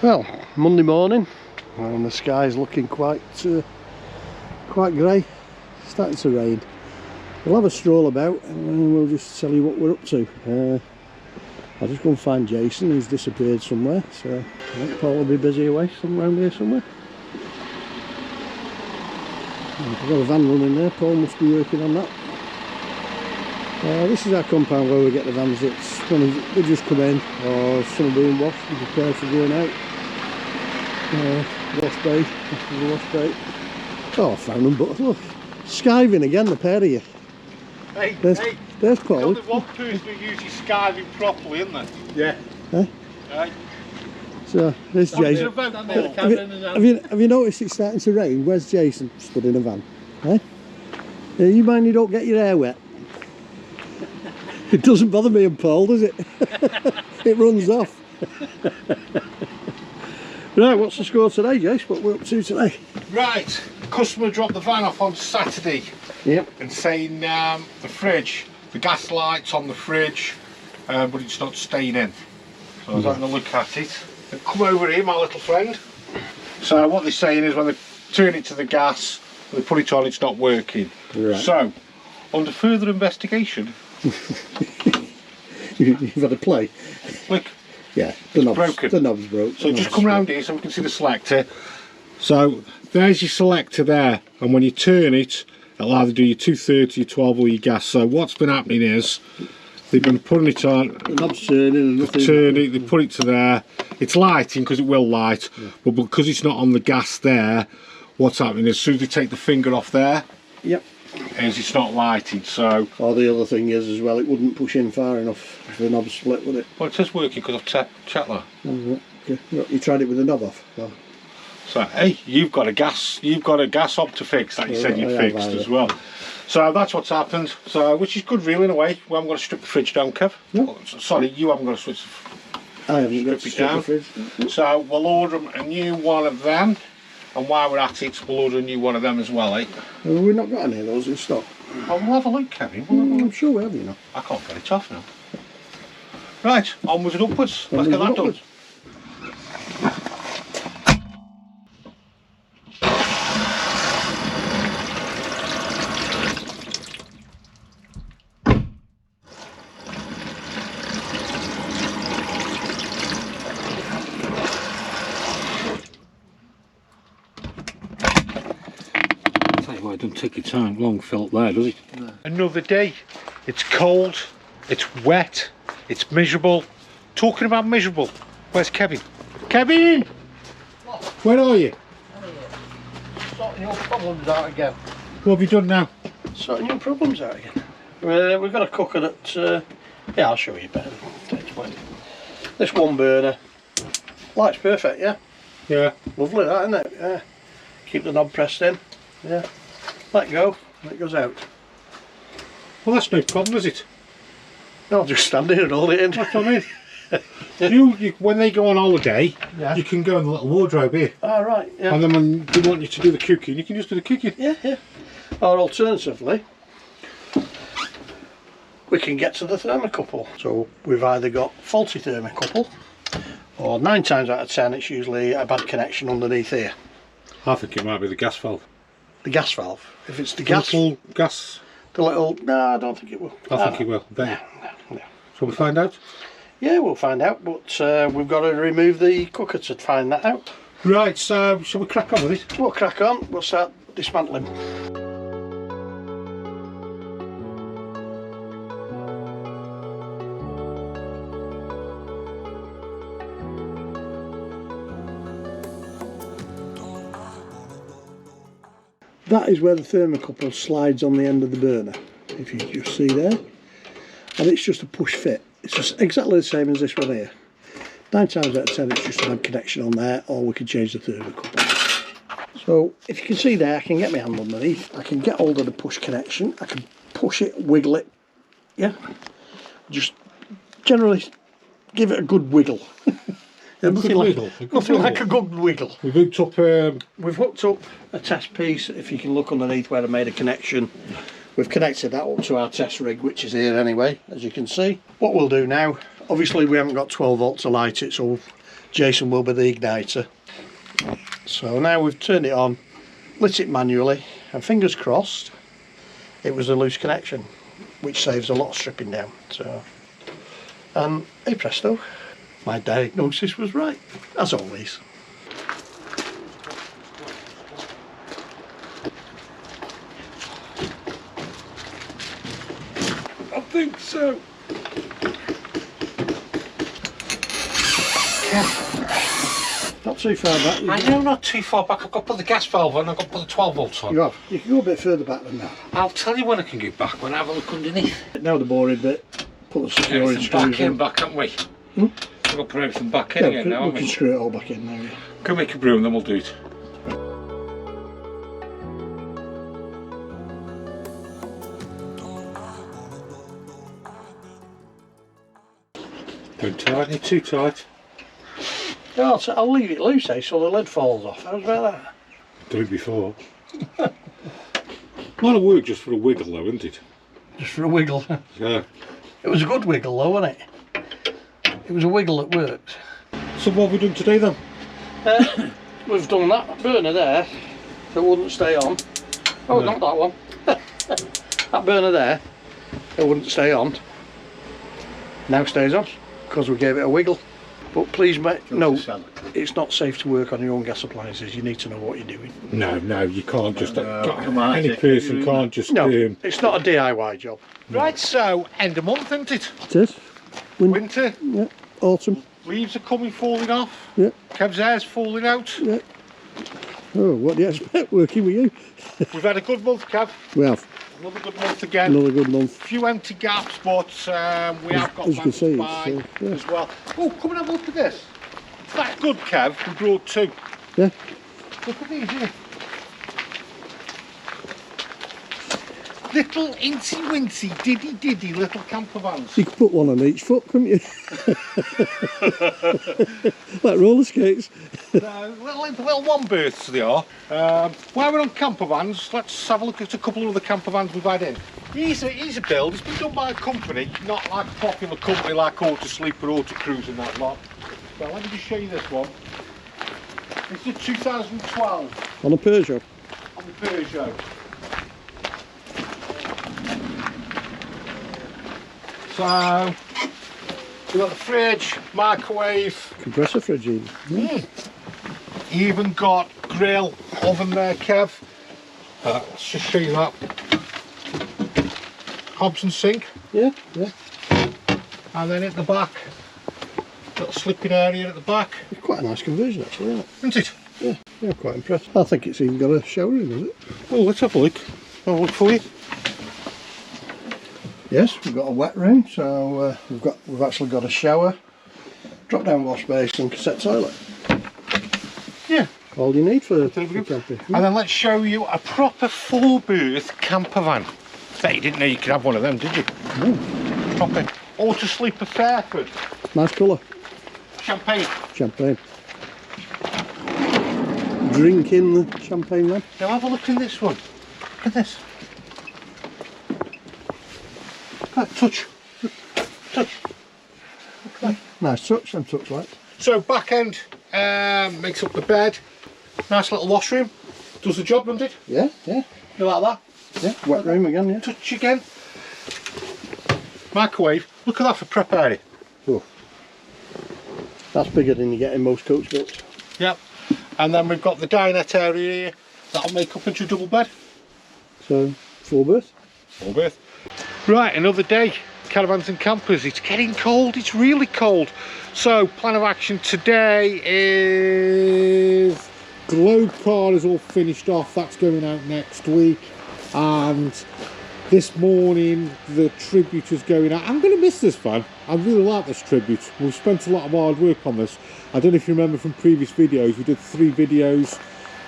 Well, Monday morning, and the sky's looking quite grey. Starting to rain. We'll have a stroll about and we'll just tell you what we're up to. I'll just go and find Jason. He's disappeared somewhere, so I think Paul will be busy away around here somewhere. We've got a van running there. Paul must be working on that. This is our compound where we get the vans that's when they just come in, or some are being washed and prepared for going out. Wash bay, the wash bay. Oh, I found them, but look, skiving again, the pair of you. Hey, there's Paul. There's only one person who uses skiving properly, isn't there? Yeah. Right. So, there's Jason. Have you noticed it's starting to rain? Where's Jason? Stood in a van. You mind you don't get your hair wet? It doesn't bother me and Paul, does it? It runs off. Right, what's the score today, Jace? What we're up to today? Right, customer dropped the van off on Saturday. Yep. And saying the fridge, the gas light's on the fridge, but it's not staying in. So I was having a look at it. They've come over here, my little friend. So what they're saying is when they turn it to the gas, they put it on, it's not working. Right. So, under further investigation... You've had a play? Look. Yeah, the knob's broken. The knob's broke. So just come round here so we can see the selector. So there's your selector there, and when you turn it, it'll either do your 230, your 12 or your gas. So what's been happening is they've been putting it on, the knob's turning and nothing. Turn it, they put it to there. It's lighting because it will light, yeah. But because it's not on the gas there, what's happening is as soon as they take the finger off there, yep, it's not lighting. So or the other thing is as well, it wouldn't push in far enough if the knob's split, would it? Well, it says working because I've checked that. Oh, okay. You tried it with the knob off? No. So hey, you've got a gas hob to fix that you said you fixed as well. So that's what's happened. So which is good really in a way. We haven't got to strip the fridge down, Kev. No. Sorry, you haven't got to switch. I haven't got to strip the fridge. So we'll order a new one of them, and while we're at it, we'll order a new one of them as well, eh? We've not got any of those in stock. Well, we'll have a look, Kevin. I'm sure we have, you know. I can't get it off now. Right, onwards and upwards. Let's get that done. It doesn't take your time long fill up there, does it? No. Another day. It's cold, it's wet, it's miserable. Talking about miserable, where's Kevin? Kevin! What? Where are you? Sorting your problems out again. What have you done now? Sorting your problems out again. We've got a cooker that, yeah, I'll show you better to explain. This one burner, light's perfect, yeah? Yeah. Lovely that, isn't it? Yeah. Keep the knob pressed in, yeah. Let go, and it goes out. Well, that's no problem, is it? I'll just stand here and hold it in. That's what I mean. you, when they go on holiday, yeah, you can go in the little wardrobe here. Oh, right, yeah. And then when they want you to do the cooking, you can just do the cooking. Yeah, yeah. Or alternatively, we can get to the thermocouple. So we've either got faulty thermocouple, or 9 times out of 10 it's usually a bad connection underneath here. I think it might be the gas valve. The gas valve. If it's the little gas. The little. No, I don't think it will. I think it will. There. No. Shall we find out? Yeah, we'll find out, but we've got to remove the cooker to find that out. Right, so shall we crack on with it? We'll crack on. We'll start dismantling. That is where the thermocouple slides on the end of the burner, if you just see there, and it's just a push fit. It's just exactly the same as this one here. 9 times out of 10 it's just a bad connection on there, or we can change the thermocouple. So if you can see there, I can get my hand underneath, I can get hold of the push connection, I can push it, wiggle it, yeah, just generally give it a good wiggle. Nothing like a good wiggle. We've hooked up we've hooked up a test piece. If you can look underneath where I made a connection, we've connected that up to our test rig, which is here anyway, as you can see. What we'll do now, obviously we haven't got 12 volt to light it, so Jason will be the igniter. So now we've turned it on, lit it manually, and fingers crossed it was a loose connection, which saves a lot of stripping down. So, and hey presto, my diagnosis was right, as always. I think so. Not too far back. I know, not too far back. I've got to put the gas valve on, I've got to put the 12 volts on. You have. You can go a bit further back than that. I'll tell you when I can get back, when I have a look underneath. Now the boring bit, put the securing Everything screws back in, back, haven't we? We've got to put everything back in again now, we haven't can we? screw it all back in now, yeah. Go make a brew and then we'll do it. Don't tighten it too tight. Yeah, I'll leave it loose, eh, so the lid falls off. How's about that? Done it before. A lot of work just for a wiggle though, isn't it? Just for a wiggle. Yeah. It was a good wiggle though, wasn't it? It was a wiggle that worked. So what have we done today then? We've done that burner there that wouldn't stay on. Oh, No. not that one. That burner there that wouldn't stay on now stays on because we gave it a wiggle. But please, mate, no, it's not safe to work on your own gas appliances. You need to know what you're doing. No, you can't just. come on, any person can't just. No, it's not a DIY job. Right, so end of month, isn't it? It is. Winter, Yeah. Autumn. leaves are coming falling off. Yeah. Kev's hair's falling out. Yeah. Oh, what do you expect working with you? We've had a good month, Kev. We have. Another good month again. Another good month. Few empty gaps, but we have got as you can vans see, to buy yeah. as well. Oh, come and have a look at this. That good, Kev. We brought two. Yeah. Look at these here. Little incy-wincy, diddy little camper vans. You could put one on each foot, couldn't you? Like roller skates. Little one berths they are. While we're on camper vans, let's have a look at a couple of other camper vans we've had in. He's a build, it's been done by a company, not like a popular company like Auto Sleep or Auto Cruise and that lot. So let me just show you this one. It's a 2012 On a Peugeot. on the Peugeot. So we've got the fridge, microwave, Compressor fridge even. Yeah. even got grill, oven there, Kev. Let's just show you that. Hobs and sink, Yeah, yeah. and then at the back, little slipping area at the back, It's quite a nice conversion actually, isn't it? isn't it? Yeah, yeah, quite impressed. I think it's even got a shower in, has it? Well, let's have a look. Have a look for you. Yes, we've got a wet room, so we've actually got a shower, drop down wash basin, cassette toilet. Yeah. All you need for camping. camping. And then let's show you a proper 4-berth camper van. Bet you didn't know you could have one of them, did you? No. Proper Auto Sleeper Fairford. Nice colour. Champagne. Champagne. Drink in the champagne then. Now have a look in this one. Look at this. Touch. Touch. Nice touch, them touch lights. So back end makes up the bed. Nice little washroom. Does the job, doesn't it? Yeah, yeah, You like that? yeah. Wet room again, yeah. Touch again. Microwave. Look at that for prep area. Oh. That's bigger than you get in most coach builds. Yep. And then we've got the dinette area here. That'll make up into a double bed. So, 4 berth. 4-berth. Right, another day. Caravans and campers. It's getting cold. It's really cold. So, plan of action today is Globe car is all finished off, that's going out next week, and this morning the tribute is going out. I'm going to miss this van. I really like this tribute. We've spent a lot of hard work on this. I don't know if you remember from previous videos, we did 3 videos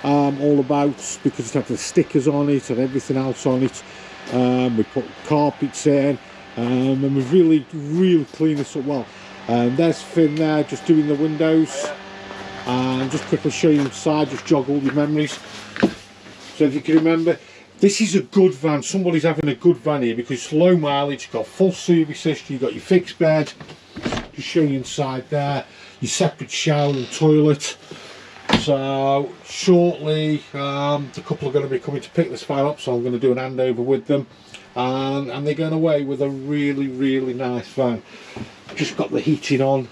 all about, because it had the stickers on it and everything else on it. We put carpets in, and we've really cleaned this up well. There's Finn there just doing the windows, and just quickly show you inside, just jog all your memories. So if you can remember, this is a good van. Somebody's having a good van here because it's low mileage, you've got full service history, you've got your fixed bed, just show you inside there, your separate shower and toilet. So shortly the couple are going to be coming to pick this van up, so I'm going to do an handover with them, and they're going away with a really nice van. Just got the heating on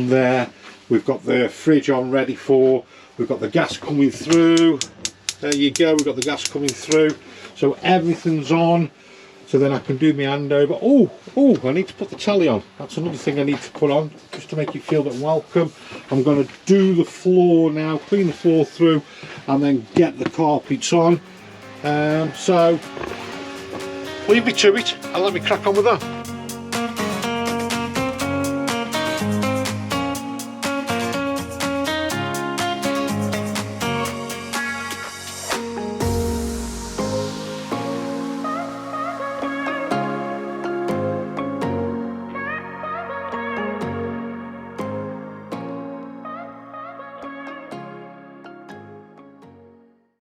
there, we've got the fridge on ready for, we've got the gas coming through, there you go, we've got the gas coming through, so everything's on. So then I can do my handover. Oh, I need to put the telly on. That's another thing I need to put on, just to make you feel that welcome. I'm going to do the floor now, clean the floor through, and then get the carpets on. So leave me to it and let me crack on with that.